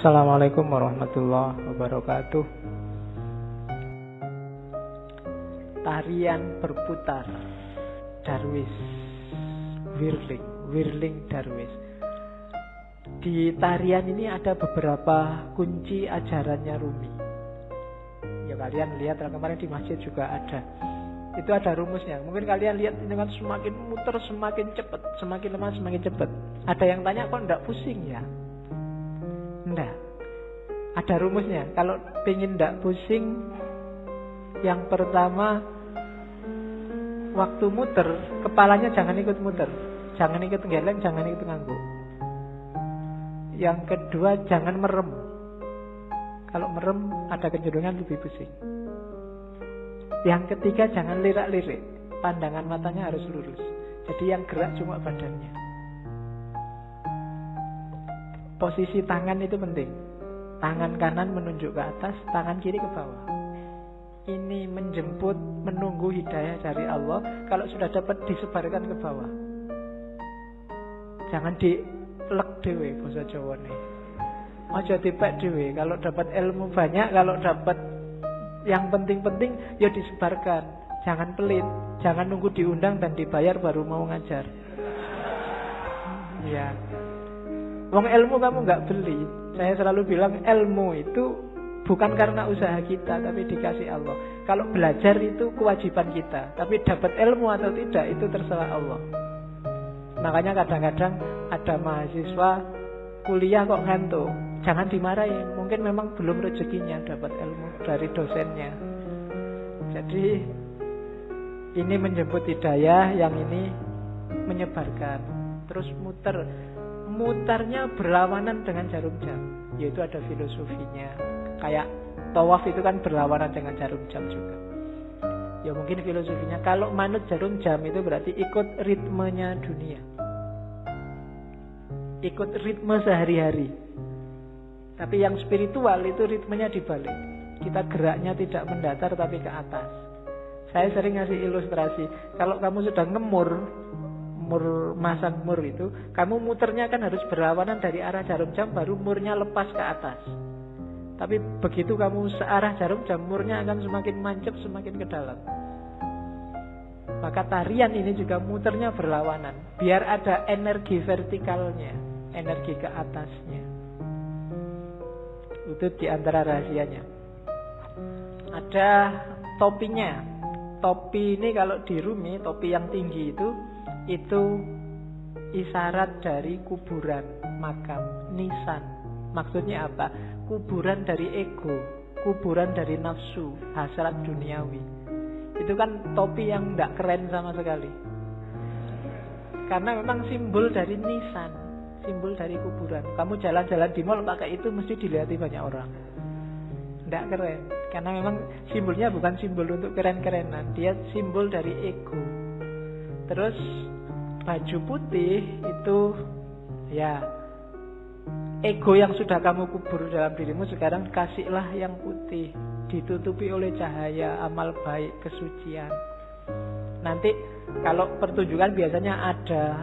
Assalamualaikum warahmatullahi wabarakatuh. Tarian berputar Darwis, Whirling Darwis. Di tarian ini ada beberapa kunci ajarannya Rumi. Ya kalian lihat kemarin di masjid juga ada. Itu ada rumusnya. Mungkin kalian lihat ini kan semakin muter semakin cepat, semakin lemah semakin cepat. Ada yang tanya kok enggak pusing ya? Enggak. Ada rumusnya. Kalau pengen enggak pusing, yang pertama waktu muter, kepalanya jangan ikut muter. Jangan ikut geleng, jangan ikut ngangguk. Yang kedua jangan merem. Kalau merem ada kecenderungan lebih pusing. Yang ketiga jangan lirak-lirik. Pandangan matanya harus lurus. Jadi yang gerak cuma badannya. Posisi tangan itu penting. Tangan kanan menunjuk ke atas, tangan kiri ke bawah. Ini menjemput, menunggu hidayah dari Allah. Kalau sudah dapat disebarkan ke bawah. Jangan dilek dewe bahasa Jawa nih. Aja dipek dewe. Kalau dapat ilmu banyak, kalau dapat yang penting-penting ya disebarkan. Jangan pelit. Jangan nunggu diundang dan dibayar baru mau ngajar. Ya. Wong ilmu kamu nggak beli. Saya selalu bilang ilmu itu bukan karena usaha kita, tapi dikasih Allah. Kalau belajar itu kewajiban kita, tapi dapat ilmu atau tidak itu terserah Allah. Makanya kadang-kadang ada mahasiswa kuliah kok ngantuk. Jangan dimarahin, mungkin memang belum rezekinya dapat ilmu dari dosennya. Jadi ini menjemput hidayah, yang ini menyebarkan. Terus mutarnya berlawanan dengan jarum jam, yaitu ada filosofinya. Kayak tawaf itu kan berlawanan dengan jarum jam juga. Ya mungkin filosofinya kalau manut jarum jam itu berarti ikut ritmenya dunia, ikut ritme sehari-hari. Tapi yang spiritual itu ritmenya dibalik. Kita geraknya tidak mendatar tapi ke atas. Saya sering ngasih ilustrasi. Kalau kamu sudah masang mur itu, kamu muternya kan harus berlawanan dari arah jarum jam, baru murnya lepas ke atas. Tapi begitu kamu searah jarum jam, murnya akan semakin mancep, semakin ke dalam. Maka tarian ini juga muternya berlawanan. Biar ada energi vertikalnya, energi ke atasnya. Itu diantara rahasianya. Ada topinya. Topi ini kalau di Rumi, topi yang tinggi itu isyarat dari kuburan, makam, nisan. Maksudnya apa? Kuburan dari ego, kuburan dari nafsu, hasrat duniawi. Itu kan topi yang tidak keren sama sekali. Karena memang simbol dari nisan, simbol dari kuburan. Kamu jalan-jalan di mall pakai itu mesti dilihat banyak orang. Tidak keren. Karena memang simbolnya bukan simbol untuk keren-kerenan. Dia simbol dari ego. Terus baju putih itu ya ego yang sudah kamu kubur dalam dirimu, sekarang kasihlah yang putih, ditutupi oleh cahaya amal baik, kesucian. Nanti kalau pertunjukan biasanya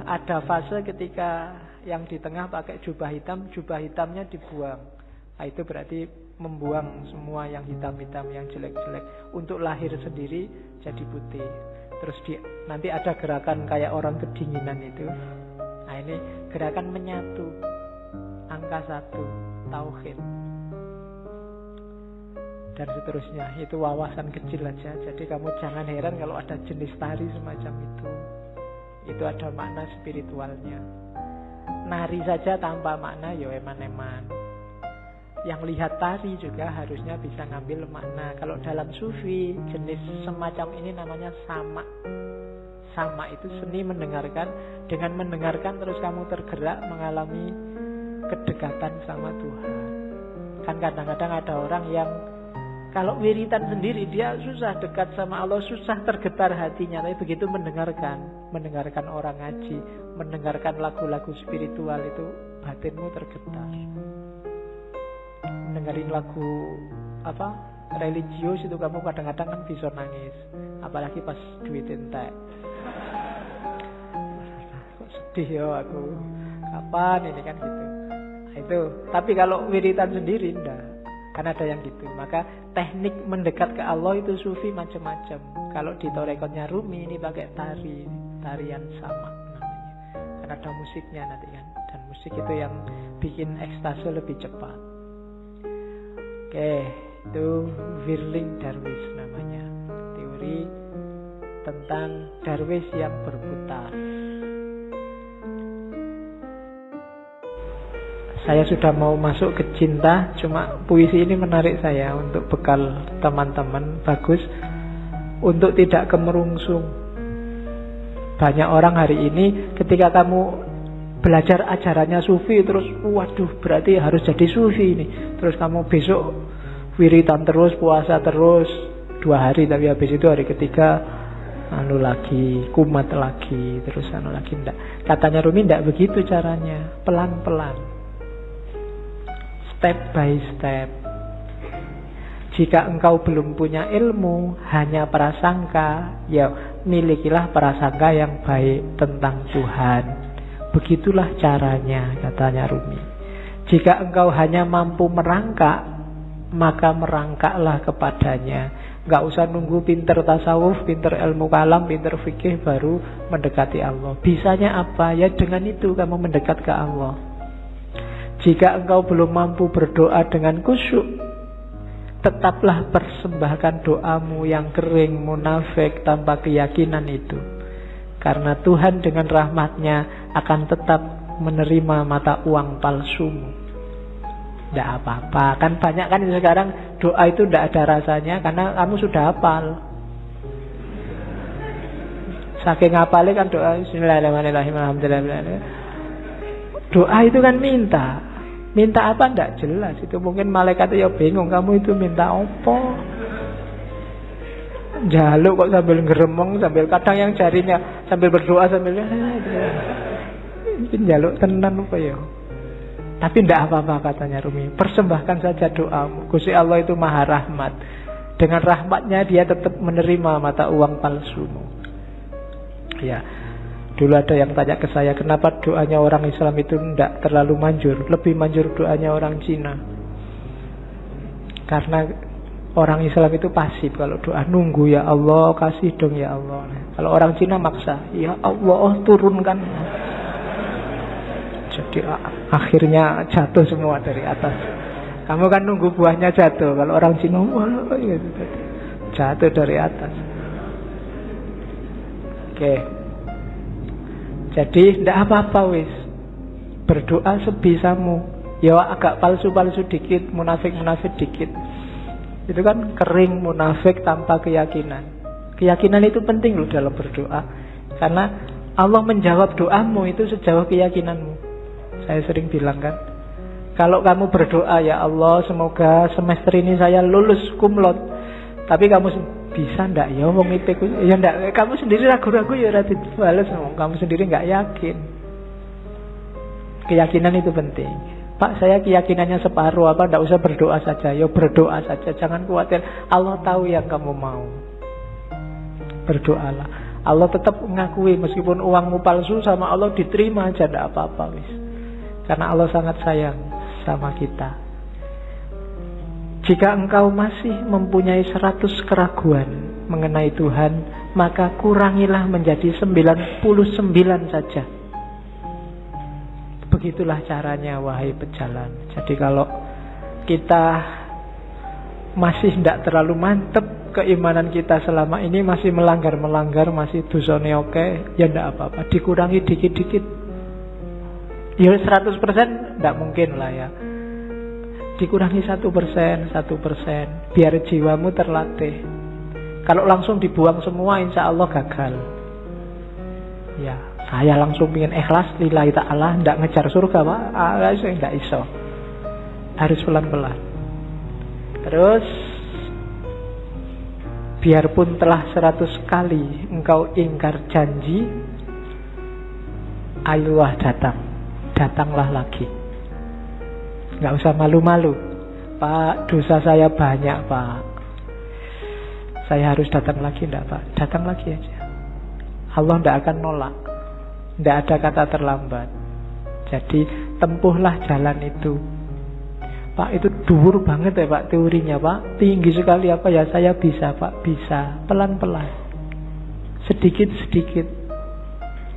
ada fase ketika yang di tengah pakai jubah hitam, jubah hitamnya dibuang. Nah, itu berarti membuang semua yang hitam-hitam, yang jelek-jelek, untuk lahir sendiri jadi putih. Terus nanti ada gerakan kayak orang kedinginan itu. Nah, ini gerakan menyatu. Angka 1, tauhid. Dan seterusnya. Itu wawasan kecil aja. Jadi kamu jangan heran kalau ada jenis tari semacam itu. Itu ada makna spiritualnya. Nari saja tanpa makna ya eman-eman. Yang lihat tari juga harusnya bisa ngambil makna. Kalau dalam sufi, jenis semacam ini namanya sama. Sama itu seni mendengarkan. Dengan mendengarkan terus kamu tergerak mengalami kedekatan sama Tuhan. Kan kadang-kadang ada orang yang kalau wiritan sendiri dia susah dekat sama Allah, susah tergetar hatinya. Tapi begitu mendengarkan orang ngaji, mendengarkan lagu-lagu spiritual itu batinmu tergetar. Dengerin lagu religius itu kamu kadang-kadang kan bisa nangis, apalagi pas duit entek. Kok sedih ya aku, kapan ini kan gitu. Nah, Itu. Tapi kalau wiritan sendiri enggak. Kan ada yang gitu. Maka teknik mendekat ke Allah itu sufi macam-macam. Kalau di torekotnya Rumi ini pakai tarian samak namanya. Karena ada musiknya nanti kan. Dan musik itu yang bikin ekstase lebih cepat. Oke, itu Whirling Dervish namanya. Teori tentang dervish yang berputar. Saya sudah mau masuk ke cinta, cuma puisi ini menarik saya untuk bekal teman-teman. Bagus untuk tidak kemerungsung. Banyak orang hari ini ketika kamu belajar ajarannya sufi terus, waduh berarti harus jadi sufi ini. Terus kamu besok wiritan terus, puasa terus 2 hari, tapi habis itu hari ketiga lagi, kumat lagi, terus lagi. Enggak. Katanya Rumi enggak begitu caranya, pelan-pelan. Step by step. Jika engkau belum punya ilmu, hanya prasangka, ya milikilah prasangka yang baik tentang Tuhan. Begitulah caranya, katanya Rumi. Jika engkau hanya mampu merangkak, maka merangkaklah kepadanya. Gak usah nunggu pinter tasawuf, pinter ilmu kalam, pinter fikih baru mendekati Allah. Bisanya apa? Ya dengan itu kamu mendekat ke Allah. Jika engkau belum mampu berdoa dengan khusyuk, tetaplah persembahkan doamu yang kering, munafik, tanpa keyakinan itu. Karena Tuhan dengan rahmatnya akan tetap menerima mata uang palsumu. Tidak apa-apa. Kan banyak kan sekarang doa itu tidak ada rasanya karena kamu sudah hafal. Saking hafalnya kan doa Bismillahirrahmanirrahim, alhamdulillah. Doa itu kan minta apa tidak jelas. Itu mungkin malaikat ya bingung, kamu itu minta apa? Jaluk kok sambil ngeremong, sambil kadang yang jarinya sambil berdoa sambil mungkin jaluk tenan apa ya. Tapi tidak apa-apa katanya Rumi. Persembahkan saja doamu. Gusti Allah itu maha rahmat. Dengan rahmatnya dia tetap menerima mata uang palsumu. Ya. Dulu ada yang tanya ke saya, kenapa doanya orang Islam itu tidak terlalu manjur, lebih manjur doanya orang Cina. Karena orang Islam itu pasif, kalau doa nunggu, ya Allah kasih dong ya Allah. Kalau orang Cina maksa, ya Allah turunkan. Jadi akhirnya jatuh semua dari atas. Kamu kan nunggu buahnya jatuh. Kalau orang Cina jatuh dari atas. Oke. Jadi tidak apa-apa wis. Berdoa sebisamu. Ya agak palsu-palsu dikit, munafik-munafik dikit. Itu kan kering, munafik tanpa keyakinan. Keyakinan itu penting loh dalam berdoa. Karena Allah menjawab doamu itu sejauh keyakinanmu. Saya sering bilang kan, kalau kamu berdoa, ya Allah semoga semester ini saya lulus kumlot. Tapi kamu bisa ndak ya wong IPK ya ndak, kamu sendiri ragu-ragu ya ora dibales, kamu sendiri nggak yakin. Keyakinan itu penting. Pak, saya keyakinannya separuh, apa ndak usah berdoa saja. Ya berdoa saja, jangan khawatir. Allah tahu yang kamu mau. Berdoalah. Allah tetap mengakui meskipun uangmu palsu, sama Allah diterima aja, ndak apa-apa wis. Karena Allah sangat sayang sama kita. Jika engkau masih mempunyai 100 keraguan mengenai Tuhan, maka kurangilah menjadi 99 saja. Begitulah caranya, wahai pejalan. Jadi kalau kita masih tidak terlalu mantep keimanan kita selama ini, masih melanggar-melanggar, masih dosane oke, ya tidak apa-apa, dikurangi dikit-dikit. Ya 100% tidak mungkin lah ya. Dikurangi 1%, biar jiwamu terlatih. Kalau langsung dibuang semua, insya Allah gagal. Ya, saya langsung ingin ikhlas lillahi ta'ala, tidak ngejar surga Pak, tidak iso. Harus pelan-pelan. Terus biarpun telah 100 kali engkau ingkar janji, ayolah datanglah lagi. Nggak usah malu-malu. Pak, dosa saya banyak Pak, saya harus datang lagi. Enggak Pak, datang lagi aja. Allah tidak akan nolak. Tidak ada kata terlambat. Jadi tempuhlah jalan itu. Pak, itu dhuwur banget ya Pak teorinya Pak. Tinggi sekali apa ya? Saya bisa Pak, bisa. Pelan-pelan. Sedikit-sedikit.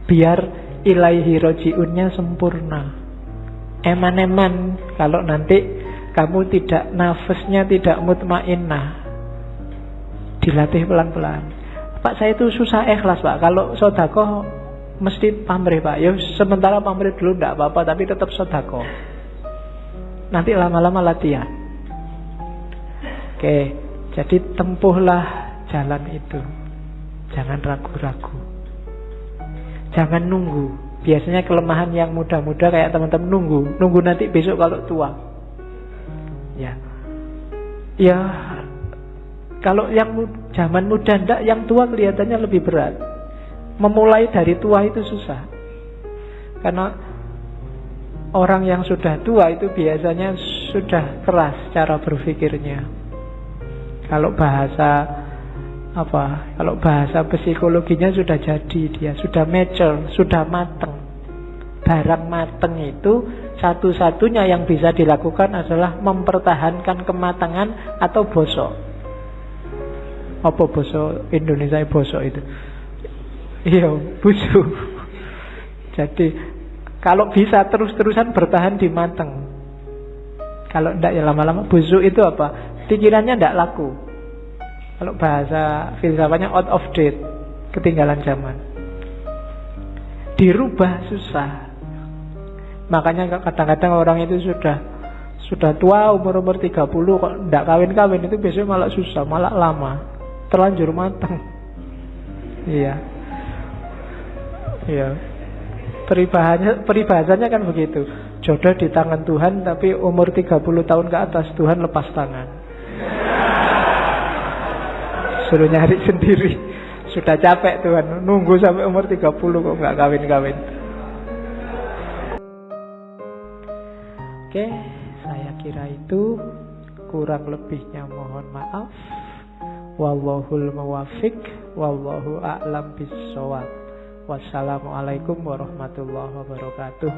Biar ilaihi roji'unnya sempurna. Eman-eman. Kalau nanti kamu tidak, nafasnya tidak mutmainnah, dilatih pelan-pelan. Pak, saya itu susah ikhlas Pak. Kalau sedekah mesti pamrih Pak. Ya sementara pamrih dulu tidak apa-apa, tapi tetap sedekah. Nanti lama-lama latihan. Oke, jadi tempuhlah jalan itu. Jangan ragu-ragu. Jangan nunggu. Biasanya kelemahan yang muda-muda kayak teman-teman nunggu nanti besok kalau tua. Ya, kalau yang zaman muda ndak, yang tua kelihatannya lebih berat. Memulai dari tua itu susah. Karena orang yang sudah tua itu biasanya sudah keras cara berpikirnya. Kalau bahasa psikologinya sudah jadi, dia sudah mature, sudah mateng. Barang mateng itu satu-satunya yang bisa dilakukan adalah mempertahankan kematangan atau bosok. Apa bosok Indonesia bosok itu? Iya, busuk. Jadi kalau bisa terus-terusan bertahan di mateng. Kalau enggak ya lama-lama busuk itu apa? Pikirannya enggak laku. Kalau bahasa filsafatnya out of date, ketinggalan zaman. Dirubah susah. Makanya kadang-kadang orang itu sudah tua, umur 30 kok enggak kawin-kawin, itu biasanya malah susah, malah lama. Terlanjur mateng. Iya. Iya. Peribahasanya kan begitu. Jodoh di tangan Tuhan, tapi umur 30 tahun ke atas Tuhan lepas tangan. Suruh nyari sendiri. Sudah capek Tuhan, nunggu sampai umur 30 kok nggak kawin-kawin. Oke, saya kira itu. Kurang lebihnya mohon maaf. Wallahul muwaffiq, wallahu a'lam bissawab. Wassalamualaikum warahmatullahi wabarakatuh.